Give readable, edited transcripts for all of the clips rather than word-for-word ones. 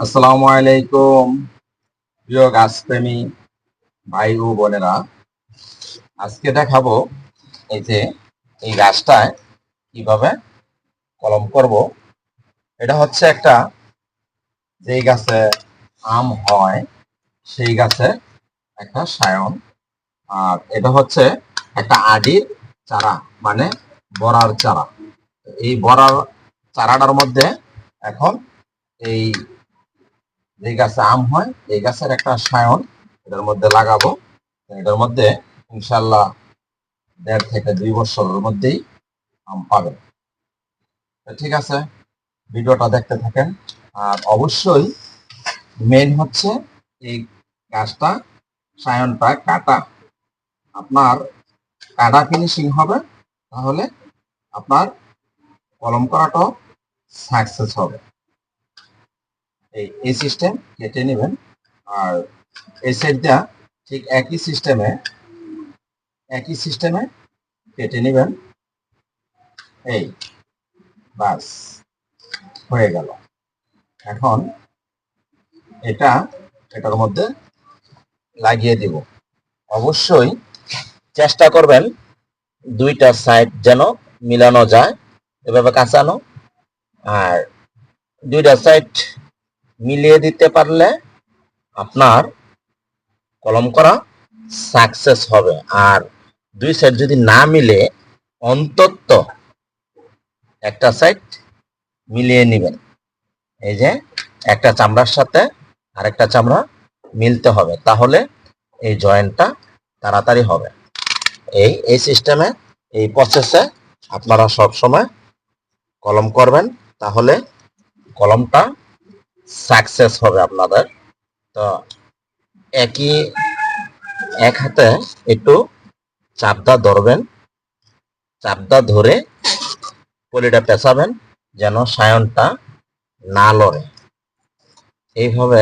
আসসালামু আলাইকুম প্রিয় গাছপ্রেমী ভাই ও বোনেরা। আজকে দেখাবো এই যে এই গাছটায় কিভাবে কলম করব। এটা হচ্ছে একটা যেই গাছে আম হয় সেই গাছে একটা সায়ন, আর এটা হচ্ছে একটা আডির চারা, মানে বড়ার চারা। এই বড়ার চারাটার মধ্যে এখন এই যে গাছে আম হয় এই গাছের একটা সায়ন এটার মধ্যে লাগাবো। এটার মধ্যে ইনশাল্লাহ 1.5 থেকে 2 বছরের মধ্যেই আম পাবেন। ঠিক আছে, ভিডিওটা দেখতে থাকেন। আর অবশ্যই মেন হচ্ছে এই গাছটা সায়নটা কাটা, আপনার কাটা ফিনিশিং হবে, তাহলে আপনার কলম করাটাও সাকসেস হবে। এই সিস্টেম কেটে নেবেন, আর এই সাইডটা ঠিক একই সিস্টেমে কেটে নেবেন। এই বাস হয়ে গেল। এখন এটার মধ্যে লাগিয়ে দিব। অবশ্যই চেষ্টা করবেন দুইটা সাইড যেন মিলানো যায়, এভাবে কাঁচানো। আর দুইটা সাইড মিলিয়ে দিতে পারলে আপনার কলম করা সাকসেস হবে। আর দুই সাইড যদি না মিলে অন্তত একটা সাইড মিলিয়ে নেবেন। এই যে একটা চামড়ার সাথে আরেকটা চামড়া মিলতে হবে, তাহলে এই জয়েন্টটা তাড়াতাড়ি হবে। এই সিস্টেমে, এই প্রসেসে আপনারা সব সময় কলম করবেন, তাহলে কলমটা সাকসেস হবে আপনাদের। তো এক হাতে একটু চাপদা ধরবেন, চাপদা ধরে পলিটা পেঁচাবেন যেন সায়নটা না লড়ে। এইভাবে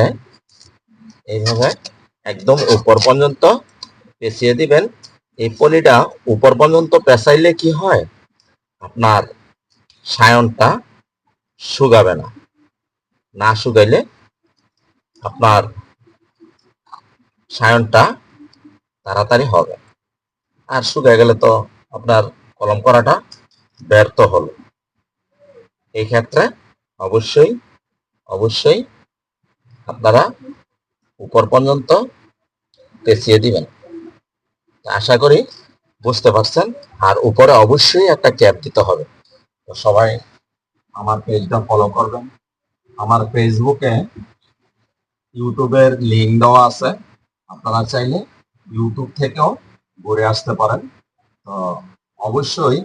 এইভাবে একদম উপর পর্যন্ত পেঁচিয়ে দিবেন। এই পলিটা উপর পর্যন্ত পেঁচাইলে কি হয়, আপনার সায়নটা শুকাবে না। না শুকাইলে আপনার সায়নটা তাড়াতাড়ি হবে, আর শুকায় গেলে তো আপনার কলম করাটা ব্যর্থ হলো। এই ক্ষেত্রে অবশ্যই অবশ্যই আপনারা উপর পর্যন্ত পেঁচিয়ে দিবেন। আশা করি বুঝতে পারছেন। আর উপরে অবশ্যই একটা ক্যাপ দিতে হবে। তো সবাই আমার পেজটা ফলো করবেন। আমার ফেসবুকে ইউটিউবের লিঙ্ক দেওয়া আছে, আপনারা চাইলে ইউটিউব থেকেও ঘুরে আসতে পারেন। তো অবশ্যই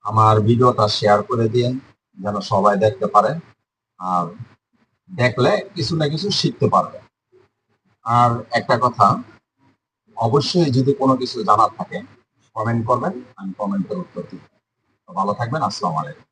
আমার ভিডিওটা শেয়ার করে দিন যেন সবাই দেখতে পারে, আর দেখলে কিছু না কিছু শিখতে পারবে। আর একটা কথা, অবশ্যই যদি কোনো কিছু জানার থাকে কমেন্ট করবেন, আমি কমেন্টের উত্তর দিব। ভালো থাকবেন। আসসালামু আলাইকুম।